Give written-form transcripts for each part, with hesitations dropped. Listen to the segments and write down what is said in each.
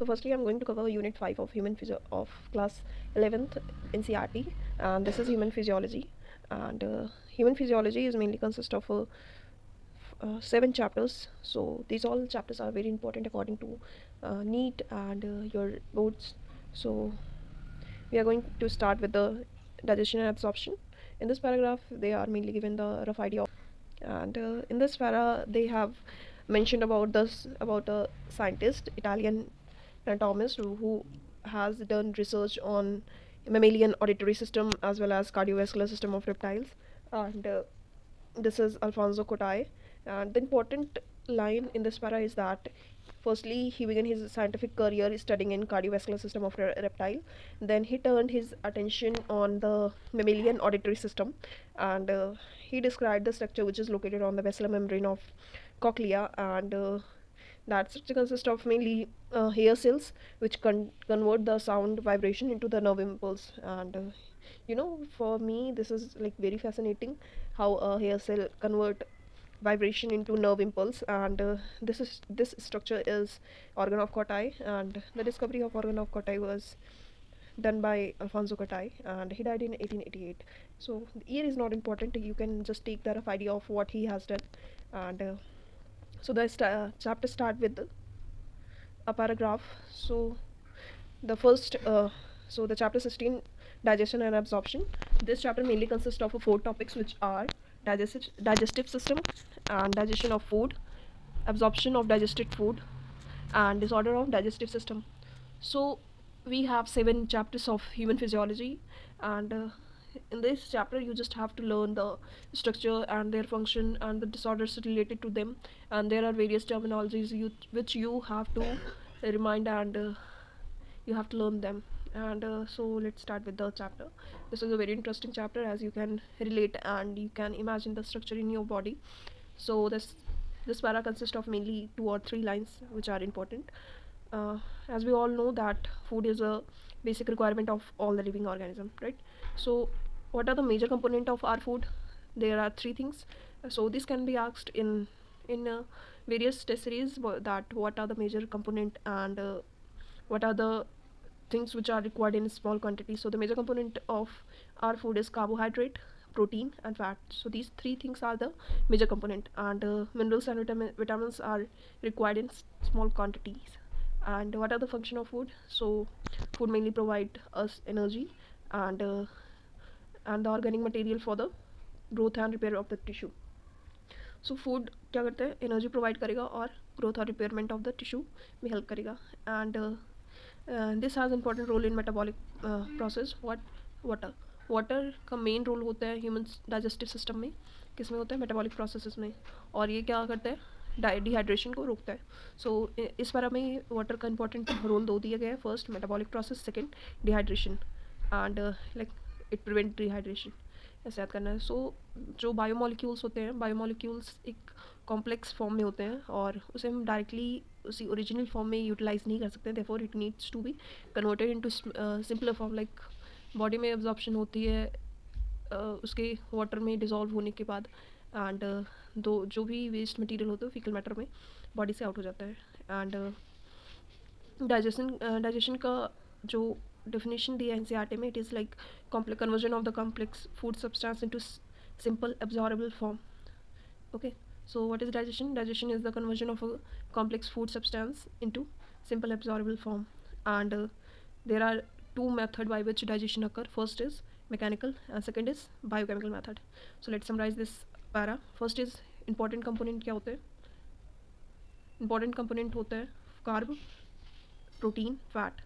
So firstly, I'm going to cover Unit 5 of of class 11th NCERT, and this is human physiology. And human physiology is mainly consist of 7 chapters. So these all chapters are very important according to NEET and your boards. So we are going to start with the digestion and absorption. In this paragraph, they are mainly given the rough idea of, and in this para they have mentioned about this about a scientist, Italian anatomist who has done research on mammalian auditory system as well as cardiovascular system of reptiles, and this is Alfonso Cotai. And the important line in this para is that firstly he began his scientific career studying in cardiovascular system of reptile. Then he turned his attention on the mammalian auditory system, and he described the structure which is located on the basilar membrane of cochlea, and that structure consists of mainly hair cells which convert the sound vibration into the nerve impulse. And for me this is like very fascinating how a hair cell convert vibration into nerve impulse. And this structure is organ of Cotai, and the discovery of organ of Cotai was done by Alfonso Cotai, and he died in 1888. So the year is not important, you can just take the rough idea of what he has done. And so the chapter start with a paragraph. So the first so the chapter 16, digestion and absorption. This chapter mainly consists of 4 topics, which are digestive system and digestion of food, absorption of digested food, and disorder of digestive system. So we have 7 chapters of human physiology, and in this chapter you just have to learn the structure and their function and the disorders related to them. And there are various terminologies which you have to remind, and you have to learn them. And so let's start with the chapter. This is a very interesting chapter, as you can relate and you can imagine the structure in your body. So this para consists of mainly 2 or 3 lines which are important. As we all know that food is a basic requirement of all the living organism, right? So what are the major component of our food? There are 3 things. So this can be asked in various test series, that what are the major component, and what are the things which are required in small quantity. So the major component of our food is carbohydrate, protein, and fat. So these 3 things are the major component, and minerals and vitamins are required in small quantities. And what are the function of food? So food mainly provide us energy, and and the organic material for the growth and repair of the tissue. So food क्या करता है, energy provide करेगा और growth और repairment of the tissue में help करेगा. And this has important role in metabolic process. Water water का main role होता है ह्यूमन डाइजेस्टिव सिस्टम में. किस में होता है? मेटाबॉलिक प्रोसेस में. और ये क्या करता है? डिहाइड्रेशन को रोकता है. सो इस बार हमें वाटर का इंपॉर्टेंट रोल दो दिया गया है. First metabolic process, second dehydration, and like it prevent dehydration. ऐसे याद करना है. सो जो बायोमोलिक्यूल्स होते हैं, बायोमोलिक्यूल्स एक कॉम्प्लेक्स फॉर्म में होते हैं और उसे हम डायरेक्टली उसी ओरिजिनल फॉर्म में यूटिलाइज नहीं कर सकते. Therefore it needs to be converted into simpler form. Like body में एब्जॉर्प्शन होती है उसके वाटर में डिजॉल्व होने के बाद, एंड दो जो भी वेस्ट मटेरियल होता है फीकल मैटर में बॉडी से आउट हो जाता है. एंड डाइजेशन का जो definition दी है एनसीईआरटी में, it is like complex conversion of the complex food substance into simple absorbable form. Okay, so what is digestion? Digestion is the conversion of a complex food substance into simple absorbable form. And there are 2 methods by which digestion occur. First is mechanical and second is biochemical method. So let's summarize this para. First is important component. क्या होते हैं? important component होता है carb, protein, fat.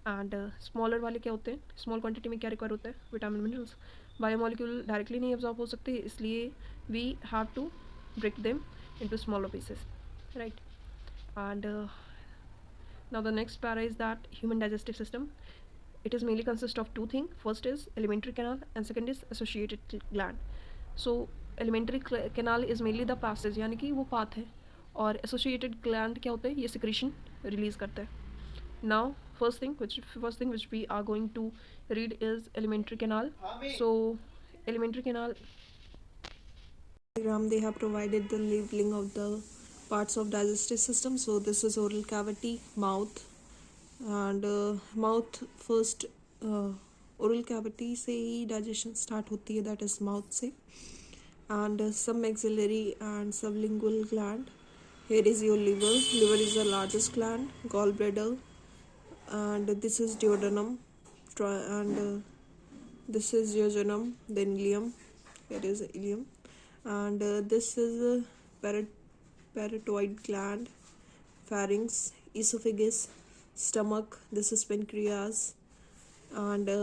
And smaller वाले क्या होते हैं? Small quantity में क्या रिक्वायर होता है? Vitamin, minerals. बायोमोलिक्यूल डायरेक्टली नहीं एब्जॉर्ब हो सकते, इसलिए we have to break them into smaller pieces, right. And now the next para is that human digestive system. It is mainly consist of 2 thing. First is alimentary canal and second is associated gland. So alimentary canal is mainly the passage, यानी कि वो path है. और associated gland क्या होता है? ये secretion release करता है. Now first thing which we are going to read is alimentary canal. So alimentary canal diagram, they have provided the labeling of the parts of digestive system. So this is oral cavity, mouth, and mouth first, oral cavity से ही digestion start होती है, that is mouth से. And some maxillary and sublingual gland. Here is your liver. Liver is the largest gland. Gallbladder, and this is duodenum, and this is jejunum. Then ileum. Here is ileum, and this is a parotid gland. Pharynx, esophagus, stomach. This is pancreas, and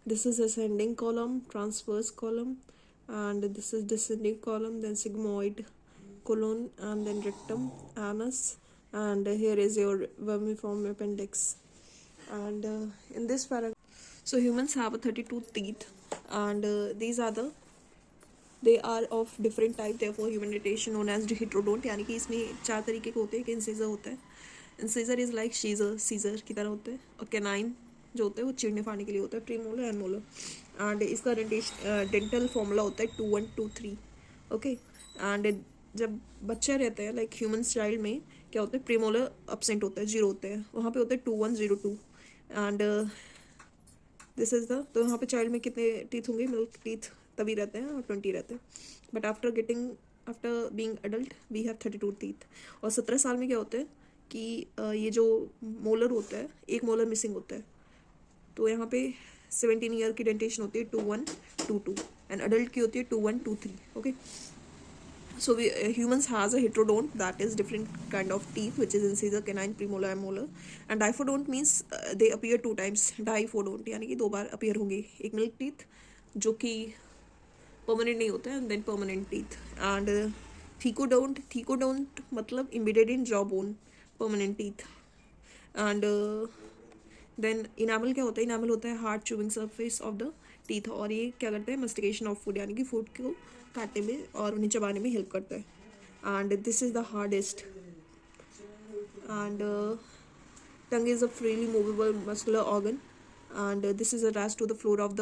this is ascending column, transverse column, and this is descending column, then sigmoid colon, and then rectum, anus, and here is your vermiform appendix. And in this paragraph, so humans have a 32 teeth, and these are the, they are of different type, therefore human dentition known as heterodont, यानी कि इसमें 4 तरीके के होते हैं. कि incisor होता है, इंसिजर इज लाइक सीजर की तरह होता है, और कैनाइन जो होता है वो चीरने फाड़ने के लिए होता है, प्रीमोलर एंड मोलर. एंड इसका डेंटल फॉर्मूला होता है 2123. ओके. एंड जब बच्चे रहते हैं लाइक ह्यूमन चाइल्ड में क्या होता है, प्रीमोलर अपसेंट होता है, 0 होते हैं, वहाँ पे होता है 2102. एंड दिस इज द, तो यहाँ पे चाइल्ड में कितने टीथ होंगे, मिल्क टीथ तभी रहते हैं और 20 रहते हैं. But after being adult we have 32 teeth. और 17 साल में क्या होता है कि ये जो मोलर होता है, एक मोलर मिसिंग होता है, तो यहाँ पे 17 ईयर की डेंटेशन होती है 2122, एंड अडल्ट की होती है 2123. Okay. So humans has a heterodont, that is different kind of teeth, which is incisor, canine, premolar and molar. And diphodont means they appear 2 times. Diphodont यानी कि 2 बार appear होंगे. एक milk teeth जो कि permanent नहीं होता है, and then permanent teeth. And thecodont मतलब embedded in jawbone, permanent teeth. And then enamel क्या होता है, इनामल होता है hard chewing surface of the teeth, और ये क्या करता है, मस्टिकेशन ऑफ फूड, यानी कि फूड को काटने में और उन्हें चबाने में हेल्प करता है. And this is the hardest. And tongue is a freely movable muscular organ, and this is attached to the floor of the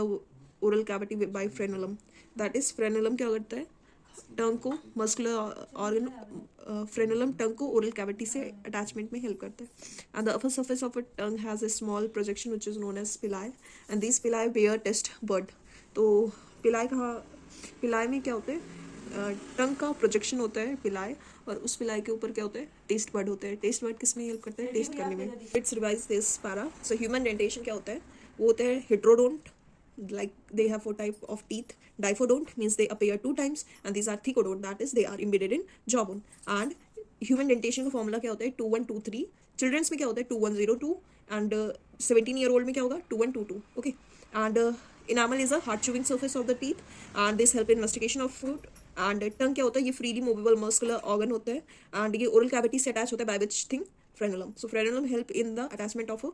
oral cavity by frenulum. That is frenulum क्या करता है, टंग को, मस्कुलर ऑर्गन फ्रेनुलम टंग को oral cavity से attachment में help करता है. And the upper surface of a tongue has a small projection which is known as papillae, and this papillae bear taste bud. तो पिलाई कहाँ, पिलाई में क्या होता है, टंग का प्रोजेक्शन होता है पिलाई, और उस पिलाई के ऊपर क्या होता है, टेस्ट बड होता है. टेस्ट बड किस में हेल्प करता है, टेस्ट करने में. It's revise this para. So human dentition क्या होता है, वो होता है heterodont, like they have 4 type of teeth. Diphodont means they appear 2 times, and these are thecodont, that is they are embedded in jawbone. And human dentation का formula क्या होता है, 2123. चिल्ड्रंस में क्या होता है 2102, and 17 year old में क्या होगा 2122. okay. And enamel is a hard chewing surface of the teeth, and this help in mastication of food. And tongue क्या होता है, ये freely movable muscular organ होता है, and ये oral cavity से attach होता है by which thing, frenulum. So frenulum help in the attachment of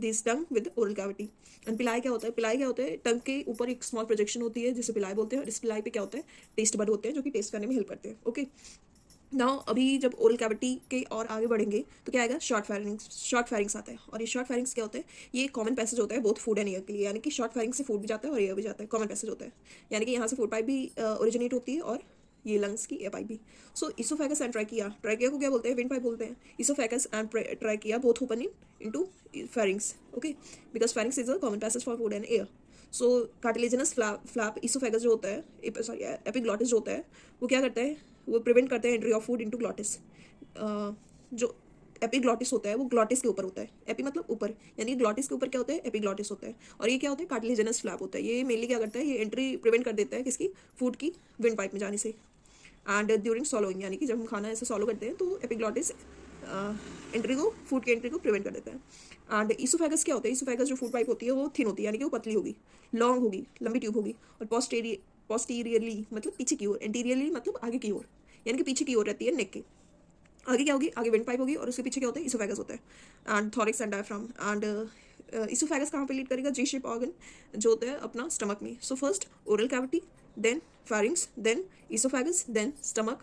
this tongue with oral cavity. And पिलाई क्या होता है, पिलाई क्या होता है, टंग के ऊपर एक स्मॉल प्रोजेक्शन होती है जिसे पिलाई बोलते हैं, और इस पिलाई पे क्या होता है, टेस्ट बड होते हैं जो कि टेस्ट करने में हेल्प करते हैं. ओके. नाउ अभी जब ओरल कैविटी के और आगे बढ़ेंगे तो क्या आएगा, शॉर्ट फैरिंग्स आता है. और ये शॉर्ट फैरिंग्स क्या होता है, ये कॉमन पैसेज होता है बोथ फूड एंड एयर के लिए, यानी कि शॉर्ट फैरिंग्स से फूड भी जाता है और एयर भी जाता है, कॉमन पैसेज होता है, यानी कि यहाँ से फूड पाइप भी ओरिजिनेट होती है और ये लंग्स की एयर पाइप भी. सो इसोफेगस एंड ट्रैकिया, ट्रैकिया को क्या बोलते हैं, विंड पाइप बोलते हैं. Oesophagus and trachea both open into pharynx. Okay, because pharynx is a common passage for food and air. So cartilaginous flap oesophagus जो होता है, सॉरी एपिग्लॉटिस जो होता है, वो क्या करता है, वो प्रिवेंट करते हैं entry of food into glottis. जो एपिग्लॉटिस होता है वो ग्लॉटिस के ऊपर होता है, एपी मतलब ऊपर, यानी ग्लॉटिस के ऊपर क्या होता है, एपिग्लॉटिस होता है. और ये क्या होता है, कार्टिलेजनस फ्लैप होता है. ये मेनली क्या करता है, ये एंट्री प्रिवेंट कर देता है किसकी, फूड की विंड पाइप में जाने से. एंड ड्यूरिंग सॉलोइंग, यानी कि जब हम खाना ऐसे सॉलो करते हैं तो एपिग्लॉटिस एंट्री को, फूड की एंट्री को प्रिवेंट कर देता है. एंड इसोफेगस क्या होता है, इसोफेगस जो फूड पाइप होती है वो थिन होती है, यानी कि वो पतली होगी, लॉन्ग होगी, लंबी ट्यूब होगी. और पोस्टीरियरली मतलब पीछे की ओर, एंटीरियरली मतलब आगे की ओर, यानी कि पीछे की ओर रहती है नेक के. आगे क्या होगी, आगे विंड पाइप होगी, और उसके पीछे क्या होता है, इसोफेगस होता है. And thorax and diaphragm. And oesophagus कहाँ पे लीड करेगा, जी शेप ऑर्गन जो होता है अपना स्टमक में. So first oral cavity, then pharynx, then esophagus, then stomach,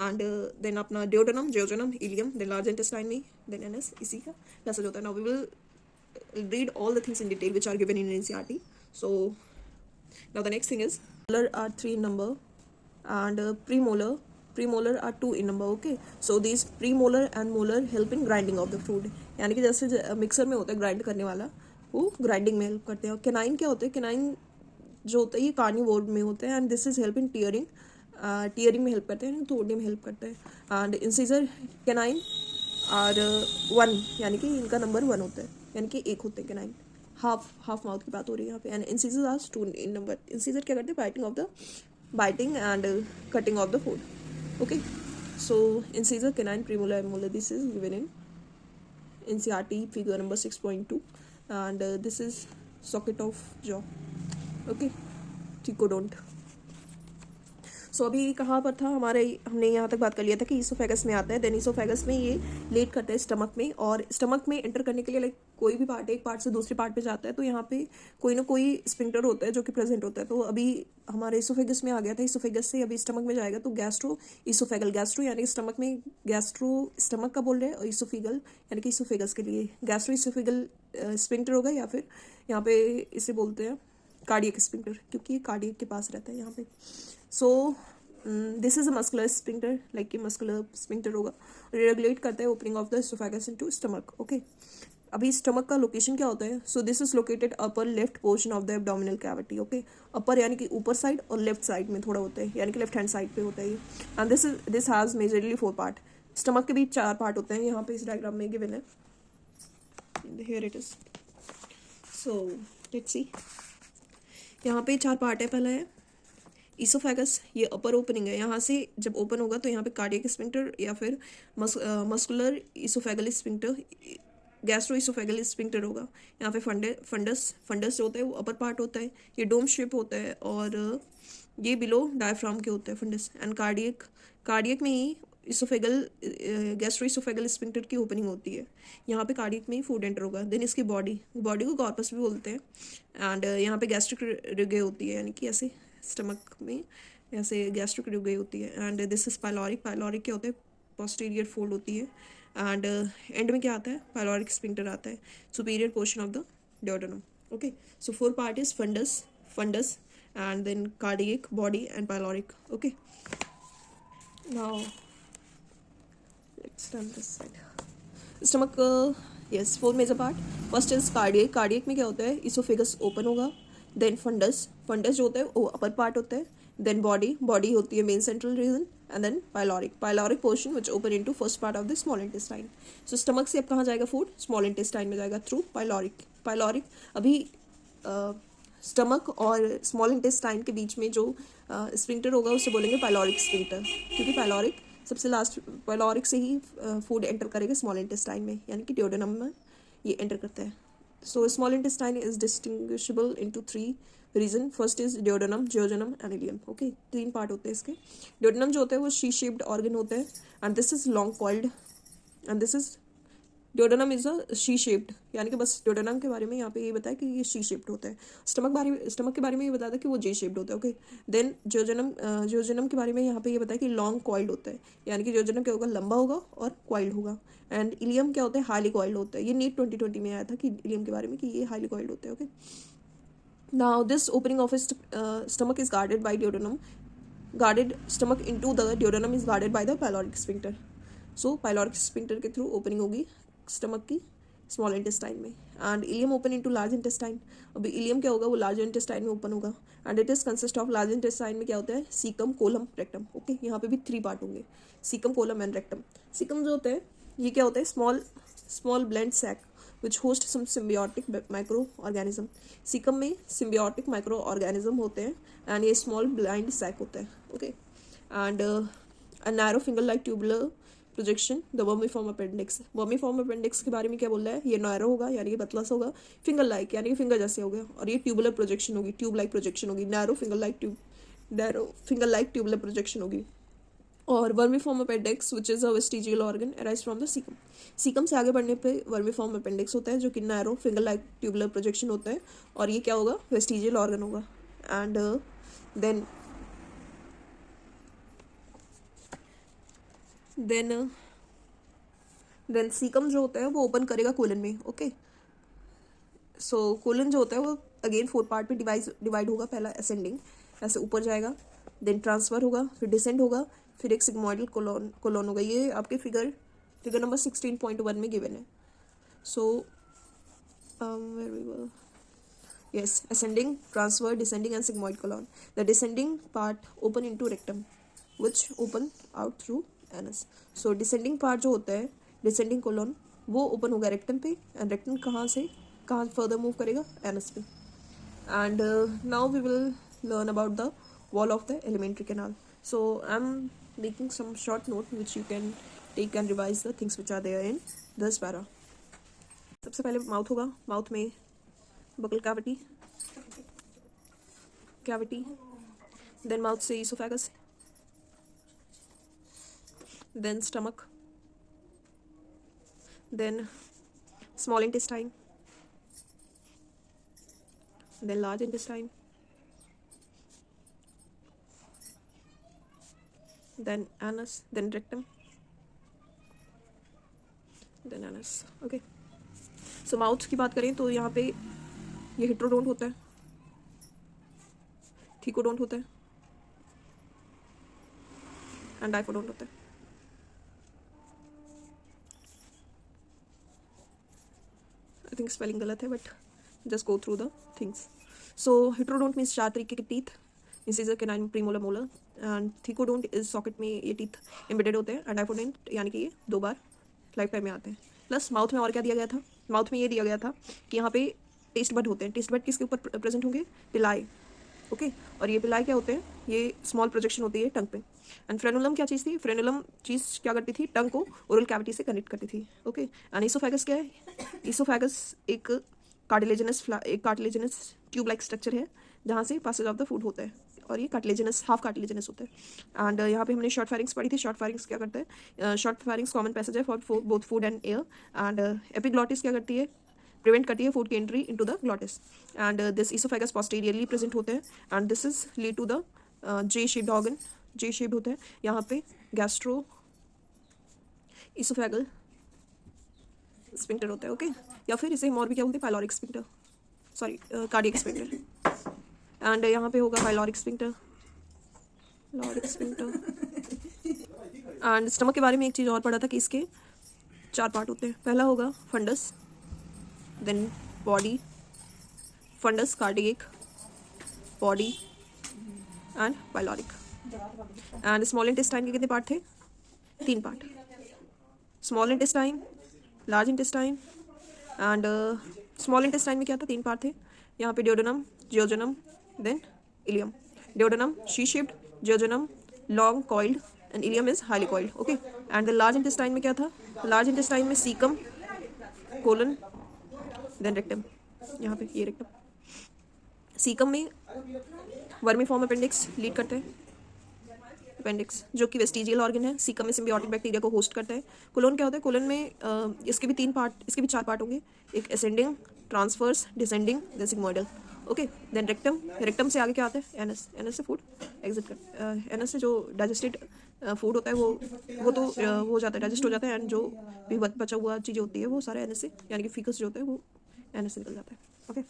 and then अपना duodenum, jejunum, ileum, then large intestine में, then anus. इसी का पैसेज होता है. Now we will read all the things in detail which are given in NCERT. So now the next thing is, molar are 3 in number, and premolar, premolar are 2 in number. Okay, so this premolar and molar help in grinding of the food. यानी कि जैसे mixer में होता है grind करने वाला, वो grinding में हेल्प करते हैं. और केनाइन क्या होते हैं? केनाइन जो होता है ये कार्निवोर में होते हैं, and this is help in tearing. Tearing में हेल्प करते हैं, तोड़ने में हेल्प करते हैं. एंड इंसीजर केनाइन आर 1, यानी कि इनका नंबर 1 होता है, यानी कि 1 होते हैं केनाइन. हाफ माउथ की बात हो रही है यहाँ पे. And incisor are 2 in number. Incisor क्या करते हैं? Biting and cutting of the food. Okay, so incisor canine premolar and molar, this is given in NCERT figure number 6.2, and this is socket of jaw. Okay, trichodont. सो अभी कहाँ पर था हमारे, हमने यहाँ तक बात कर लिया था कि ईसोफेगस में आता है. देन ईसोफेगस में ये लेट करता है स्टमक में, और स्टमक में एंटर करने के लिए लाइक कोई भी पार्ट एक पार्ट से दूसरे पार्ट पे जाता है, तो यहाँ पे कोई ना कोई स्पिंक्टर होता है जो कि प्रेजेंट होता है. तो अभी हमारे ईसोफेगस में आ गया था, ईसोफेगस से अभी स्टमक में जाएगा, तो गैस्ट्रो ईसोफेगल. गैस्ट्रो यानी कि स्टमक में, गैस्ट्रो स्टमक का बोल रहे हैं, और ईसोफिगल यानी कि ईसोफेगस के लिए गैस्ट्रो ईसोफिगल स्पिंक्टर होगा, या फिर यहाँ पे इसे बोलते हैं कार्डियक स्पिंक्टर, क्योंकि ये कार्डियक के पास रहता है यहाँ पे. So this is a muscular sphincter, like कि मस्कुलर स्पिंक्टर होगा, रेगुलेट करता है opening of the oesophagus into stomach. Okay, अभी स्टमक का लोकेशन क्या होता है? So this is located upper left portion of the abdominal cavity. Okay, upper यानी कि ऊपर साइड, और लेफ्ट साइड में थोड़ा होता है, यानी कि लेफ्ट हैंड साइड पे होता है ये. And this has majorly 4 part. Stomach के भी 4 पार्ट होते हैं, यहाँ पे इस डायग्राम में गिवन है. Here it is. So let's see, यहाँ पे 4 पार्ट है. पहला है ईसोफेगस, ये अपर ओपनिंग है, यहाँ से जब ओपन होगा तो यहाँ पे कार्डियक स्पिंक्टर या फिर muscular oesophageal sphincter, gastro oesophageal sphincter होगा. यहाँ पे फंडस जो होता है वो अपर पार्ट होता है, ये डोम शेप होता है, और ये बिलो डायफ्राम के होता है फंडस. एंड कार्डियक में ही इसोफेगल गैस्ट्रो इसोफेगल स्पिंक्टर की ओपनिंग होती है, यहाँ पे कार्डियक में ही फूड एंटर होगा. देन इसकी बॉडी को कॉर्पस भी बोलते हैं. एंड यहाँ पे गैस्ट्रिक रिगे होती है, यानी कि ऐसे स्टमक में ऐसे गैस्ट्रिक रिगे होती है. एंड दिस इज पाइलोरिक क्या होता है? पोस्टीरियर फोल्ड होती है. एंड एंड में क्या आता है? पाइलोरिक स्पिंक्टर आता है, superior portion of the duodenum. Okay, so 4 part is fundus, and then cardiac, body, and pyloric. Okay, now let's turn this side. Stomach, yes, 4 major part. First is cardiac में क्या होता है? Esophagus open होगा. Then fundus जो होता है वो upper part होता है. Then body होती है main central region, and then pyloric portion which open into first part of the small intestine. So stomach से अब कहाँ जाएगा food? Small intestine में जाएगा through pyloric. अभी स्टमक और स्मॉल इंटेस्टाइन के बीच में जो स्पिंक्टर होगा उसे बोलेंगे पाइलोरिक स्पिंक्टर, क्योंकि पाइलोरिक सबसे लास्ट, पाइलोरिक से ही फूड एंटर करेगा स्मॉल इंटेस्टाइन में, यानी कि ड्यूोडेनम में ये एंटर करता है. So small intestine is distinguishable into 3 region. First is duodenum, jejunum and ileum. Okay, 3 part होते हैं इसके. ड्यूोडेनम जो होता है वो शी शेप्ड ऑर्गन होता है, and this is long coiled, and this is duodenum is a she shaped, यानी कि बस ड्यूोडेनम के बारे में यहाँ पे ये बताया कि ये शी शेप्ड होता है. स्टमक के बारे में ये बताया था कि वो जे शेप्ड होता है. ओके, देन जियोजेनम के बारे में यहाँ पे ये बताया कि लॉन्ग कॉइल्ड होता है, यानी कि जियोजेनम क्या होगा? लंबा होगा और कॉइल्ड होगा. एंड इलियम क्या होता है? हाईली कॉइल्ड होता है. ये नीट 2020 में आया था कि इलियम के बारे में कि ये हाईली कॉइल्ड होता है. Okay, now this opening of stomach is guarded by duodenum. Stomach into the duodenum is guarded by the pyloric sphincter. So pyloric sphincter के थ्रू ओपनिंग होगी स्टमक की स्मॉल इंटेस्टाइन में. And ileum open into large intestine. अभी ilium क्या होगा? वो large intestine में open होगा. And it is consist of, large intestine में क्या होता है? Caecum, kolam, rectum. ओके, यहाँ पे भी 3 पार्ट होंगे, caecum, colon and rectum. Caecum जो होता है ये क्या होता है? Small blind sac which host some symbiotic microorganism. Caecum में सिम्बियोटिक माइक्रो ऑर्गेनिज्म होते हैं, एंड ये स्मॉल ब्लाइंड सैक होता है. Okay, and a narrow finger like tubular projection the vermiform appendix. Vermiform appendix के बारे में क्या बोल रहा है? ये नैरो होगा, यानी कि पतला सा होगा, फिंगर लाइक यानी कि फिंगर जैसे हो गया, और ये ट्यूबुलर प्रोजेक्शन होगी, ट्यूब लाइक प्रोजेक्शन होगी. Narrow finger like tubular projection होगी. और vermiform appendix which is a vestigial organ arise from the caecum. Caecum से आगे बढ़ने पे वर्मीफॉर्म अपेंडिक्स होता है, जो कि narrow finger like tubular projection होता है, और ये क्या होगा? वेस्टिजियल ऑर्गन होगा. एंड देन सीकम जो होता है वो ओपन करेगा कोलन में. ओके, सो कोलन जो होता है वो अगेन 4 पार्ट में डिवाइड होगा. पहला असेंडिंग, ऐसे ऊपर जाएगा, देन ट्रांसफर होगा, फिर डिसेंड होगा, फिर एक सिग्मोइडल कोलोन होगा। ये आपके फिगर नंबर 16.1 में गिवन है। सो where we were, yes, ascending, transfer, descending and sigmoid colon. The descending part open into rectum which open out through anus. So descending part जो होता है descending colon वो open होगा rectum पे, and rectum कहाँ further move करेगा, anus पे. And now we will learn about the wall of the alimentary canal. So I'm making some short note which you can take and revise the things which are there in this para. सबसे पहले mouth होगा, mouth में buccal cavity, then mouth से oesophagus, then stomach, then small intestine, then large intestine, then anus, then rectum, then anus. Okay, so mouth की बात करें तो यहाँ पे ये हेट्रोडोंट होता है, थीकोडोंट होता है एंड डाइफोडोंट होता है। आई थिंक स्पेलिंग गलत है but just go through the things. So heterodont means 4 तरीके के teeth, incisor, canine, premolar, molar, and thecodont is socket में ये टीथ एम्बेडेड होते हैं, एंड डाइफोडोंट यानी कि ये 2 बार लाइफ टाइम में आते हैं। प्लस माउथ में और क्या दिया गया था, माउथ में ये दिया गया था कि यहाँ पे टेस्ट बड होते हैं। टेस्ट बड किसके ऊपर प्रेजेंट होंगे, पिलाई। ओके, और ये पिलाई क्या होते हैं, ये स्मॉल प्रोजेक्शन होती है टंग पे। एंड फ्रेनुलम क्या चीज़ थी, फ्रेनुलम चीज़ क्या करती थी, टंग को ओरल कैविटी से कनेक्ट करती थी। ओके, एंड ईसोफेगस क्या है, ईसोफेगस एक कार्टिलेजिनस ट्यूब लाइक स्ट्रक्चर है जहाँ से पासेज ऑफ द फूड होता है, और ये कार्टिलेजिनस, हाफ कार्टिलेजिनस होता है। एंड यहाँ पे हमने शॉर्ट फेरिंग्स पढ़ी थी। शॉर्ट फेरिंग्स क्या करते हैं, शॉर्ट फेरिंग्स कॉमन पैसेज है for both food and air. And epiglottis क्या करती है, प्रिवेंट करती है फूड की entry into the glottis. And this oesophagus posteriorly present होते हैं, and this is lead to the J shaped organ. J shaped होते हैं यहाँ पे गैस्ट्रो ईसोफेगल स्पिंक्टर होता है। ओके, या फिर इसे हम और भी क्या बोलते हैं, pyloric sphincter, sorry cardiac sphincter. And यहाँ पे होगा पाइलोरिक स्पिंक्टर, एंड स्टमक के बारे में एक चीज़ और पढ़ा था कि इसके 4 पार्ट होते हैं। पहला होगा fundus, then body, fundus, cardiac, body and pyloric. And small intestine के कितने पार्ट थे, 3 part, small intestine, large intestine, and small intestine में क्या था, 3 पार्ट थे। यहाँ पे duodenum, jejunum, then ileum. Duodenum C shaped, jejunum long coiled, and ileum is highly coiled. Okay, and the large intestine में क्या था, लार्ज इंटेस्टाइन में सीकम, कोलन, देन रेक्टम। यहाँ पे ये रेक्टम। सीकम में वर्मीफॉर्म अपेंडिक्स लीड करते हैं, अपेंडिक्स जो कि वेस्टिजियल ऑर्गन है। सीकम में सिम्बियोटिक बैक्टीरिया को होस्ट करता है। कोलोन क्या होता है, कोलोन में इसके भी 3 पार्ट, इसके भी 4 पार्ट होंगे, एक ascending, transverse, descending, then sigmoidal. Okay, then rectum, rectum से आगे क्या आता है, एनस, एनस से फूड एग्जिट कर, एनस से जो डाइजेस्टेड फूड होता है वो तो हो जाता है, डाइजेस्ट हो जाता है, एंड जो भी बचा हुआ चीज़ें होती है वो सारा एनस से, यानी कि फीकस जो होता है वो एनस से निकल जाता है। Okay,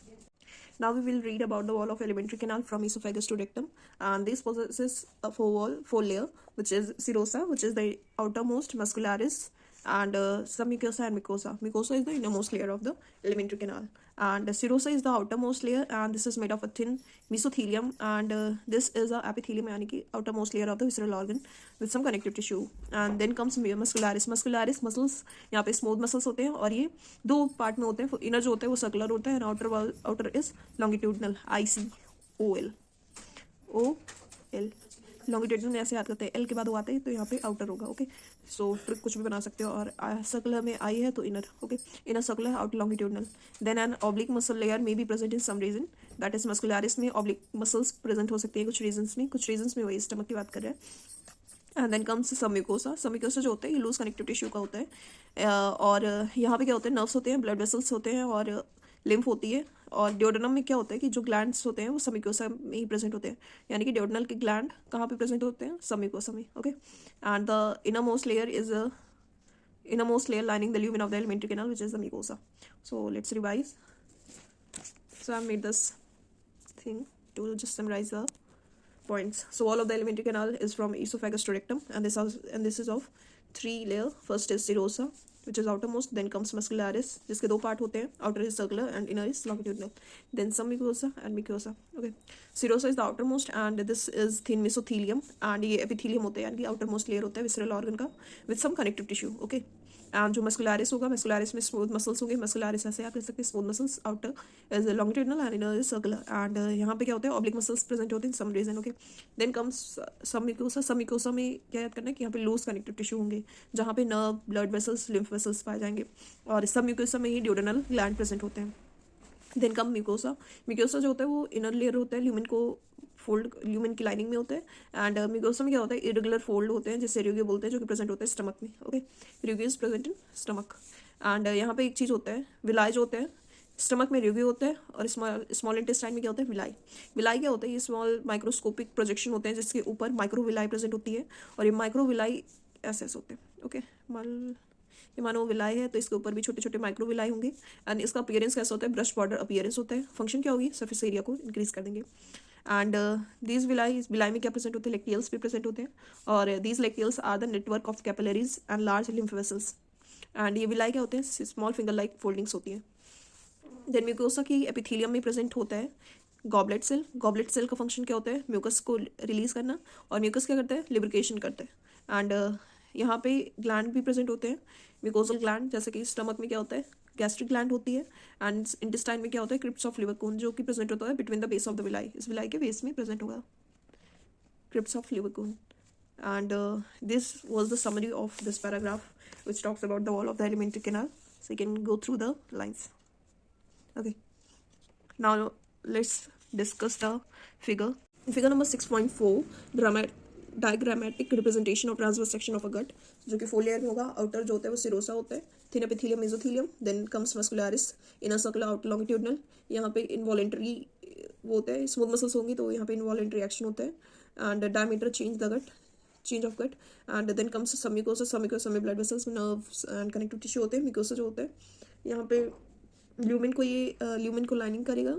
now we will read about the wall of alimentary canal from esophagus to rectum, and this possesses a four layer, which is serosa, which is the outermost muscularis, and submucosa and mucosa. Mucosa is the innermost layer of the alimentary canal, and serosa is the outermost layer, and this is made of a thin mesothelium, and this is a epithelium, यानी कि outermost layer of the visceral organ with some connective tissue. And then comes muscularis. Muscularis muscles, यहाँ पे smooth muscles होते हैं, और ये 2 part में होते हैं। इनर जो होता है वो सर्कुलर होता है, and outer is longitudinal, ICOL। Longitudinal में ऐसे याद करते हैं, एल के बाद वो आते हैं तो यहाँ पे आउटर होगा। ओके, सो ट्रिक कुछ भी बना सकते हो, और सर्कुलर में आई है तो inner. Okay, inner circular, outer longitudinal. Then an oblique muscle layer may be present in some region, that is muscularis में ऑब्लिक मसल्स प्रेजेंट हो सकती है कुछ रीजन्स में, वही स्टमक की बात कर रहे हैं। And then comes submucosa. Submucosa जो होता है ये लूज कनेक्टिव टिश्यू का होता है, और यहाँ पे क्या होते हैं, नर्व्स होते हैं, ब्लड वेसल्स होते हैं, और लिम्फ होती है। और ड्योडेनम में क्या होता है कि जो ग्लैंड्स होते हैं वो सबम्यूकोसा में ही प्रेजेंट होते हैं, यानी कि ड्योडेनल के ग्लैंड कहाँ पे प्रेजेंट होते हैं, सबम्यूकोसा में। Okay, and the innermost layer is innermost layer lining the lumen of the alimentary canal, which is the mucosa. So let's revise. So I made this thing to just summarize the points. So wall of the alimentary canal is from esophagus to rectum, and this is of 3 layer. First is serosa, which is outermost, then comes muscularis, जिसके 2 part होते हैं, outer is circular and inner is longitudinal, then some mucosa and mucosa. Okay, serosa is the outermost and this is thin mesothelium, and ये epithelium होते हैं, यानी कि outermost layer होता है visceral organ का with some connective tissue. Okay, and जो muscularis होगा, मस्कुलरिस में स्मूथ मसल्स होंगे, मस्कुलरिस ऐसे आप कह सकते हैं, smooth muscles, outer is longitudinal and inner is circular, and यहाँ पे क्या होता है, ऑब्लिक मसल्स प्रेजेंट होते हैं some region. Okay, then comes submucosa. Submucosa में क्या याद करना है कि यहाँ पे लूज कनेक्टिव टिश्यू होंगे, जहाँ पे nerve, blood vessels, lymph vessels पाए जाएंगे, और सबम्यूकोसा में ही ड्यूडेनल ग्लैंड प्रेजेंट होते हैं. Then come mucosa. म्यूकोसा जो होता है वो इनर लेयर होता है, ल्यूमेन को फोल्ड, ल्यूमेन की लाइनिंग में होता है, एंड म्यूकोसा में क्या होता है, इरेगुलर फोल्ड होते हैं जिससे रिग्यू बोलते हैं, जो कि प्रेजेंट होता है स्टमक में. Okay, rugae is present in stomach. And यहाँ पे एक चीज़ होता है, विलाई जो होते हैं, स्टमक में रिग्यू होता है, और स्मॉल इंटेस्टाइन में क्या होता है, विलाई. विलाई क्या होता है, ये स्मॉल माइक्रोस्कोपिक प्रोजेक्शन होते हैं जिसके ऊपर माइक्रोविलाई प्रेजेंट होती है, और ये माइक्रोविलाई ऐसे होते हैं. ओके, ये मानो विलाई है तो इसके ऊपर भी छोटे छोटे माइक्रो विलाई होंगे, एंड इसका अपीयरेंस कैसा होता है, ब्रश बॉर्डर अपीयरेंस होता है. फंक्शन क्या होगी, सरफेस एरिया को इंक्रीज कर देंगे. एंड दीज विलाई में क्या प्रेजेंट होते हैं, लेक्टियल्स भी प्रेजेंट होते हैं, और these lacteals are the network of capillaries and large lymph vessels. And ये विलाई क्या होते हैं, स्मॉल फिंगर लाइक फोल्डिंग्स होती हैं. देन म्यूकोसा की एपिथेलियम में प्रेजेंट होता है गॉबलेट सेल. गॉबलेट सेल का फंक्शन क्या होता है, म्यूकस को रिलीज करना, और म्यूकस क्या करता है, लिब्रिकेशन करता है. एंड यहाँ पे ग्लैंड भी प्रेजेंट होते हैं, म्यूकोजल ग्लैंड, जैसे कि स्टमक में क्या होता है, गैस्ट्रिक ग्लैंड होती है, एंड इंटेस्टाइन में क्या होता है, क्रिप्स ऑफ लिवर कोन, जो कि प्रेजेंट होता है between the base of the villi. इस विलाई के बेस में प्रेजेंट होगा crypts of liver cone. And this was the summary of this paragraph which talks about the wall of the alimentary canal. So you can go through the lines. Okay, now let's discuss the figure. Figure number 6.4, diagrammatic representation of transverse section of a gut, जो कि 4 layer में होगा. Outer जो होता है वो serosa होता है, thin epithelium, mesothelium, then comes muscularis, inner circular, outer longitudinal. यहाँ पे इनवॉलेंट्री वो होता है, स्मूथ मसल्स होंगी तो यहाँ पे इनवॉलेंट्री एक्शन होता है. And diameter change of gut, and then comes submucosa. Submucosa में blood vessels, nerves and connective tissue होते हैं. म्यूकोसा जो होता है यहाँ पे ल्यूमेन को लाइनिंग करेगा,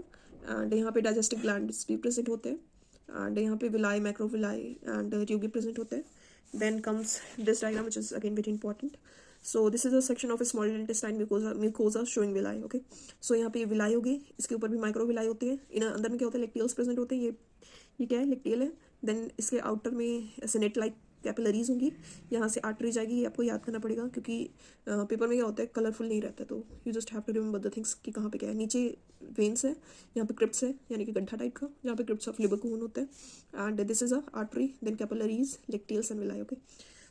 एंड यहाँ पे डाइजेस्टिव ग्लैंड्स भी प्रेजेंट होते हैं, एंड यहाँ पे villi, macrovilli and tube present होते हैं. Then comes this diagram which is again very important. So this is a section of small intestine mucosa showing villi. Okay, so यहाँ पे ये विलाई होगी, इसके ऊपर भी माइक्रो विलाई होती है. इन अंदर में क्या होता है, लेक्टियल्स प्रेजेंट होते हैं. ये क्या है, लेक्टियल है. देन इसके आउटर में ऐसे नेट लाइक कैपिलरीज होंगी, यहाँ से आर्टरी जाएगी. ये आपको याद करना पड़ेगा क्योंकि पेपर में क्या होता है, कलरफुल नहीं रहता, तो you just have to remember the things कि कहाँ पे क्या है. नीचे वेन्स है, यहाँ पे क्रिप्स है, यानी कि गड्ढा टाइप का, जहाँ पे क्रिप्स ऑफ लिवर कोन होते हैं. And this is a artery, then capillaries, lacteals and villi. Okay,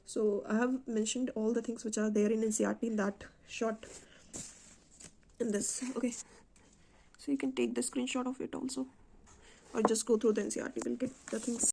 so I have mentioned all the things which are there in NCERT in that short in this. Okay, so you can take the screenshot of it also, or just go through the NCERT. You will get the things.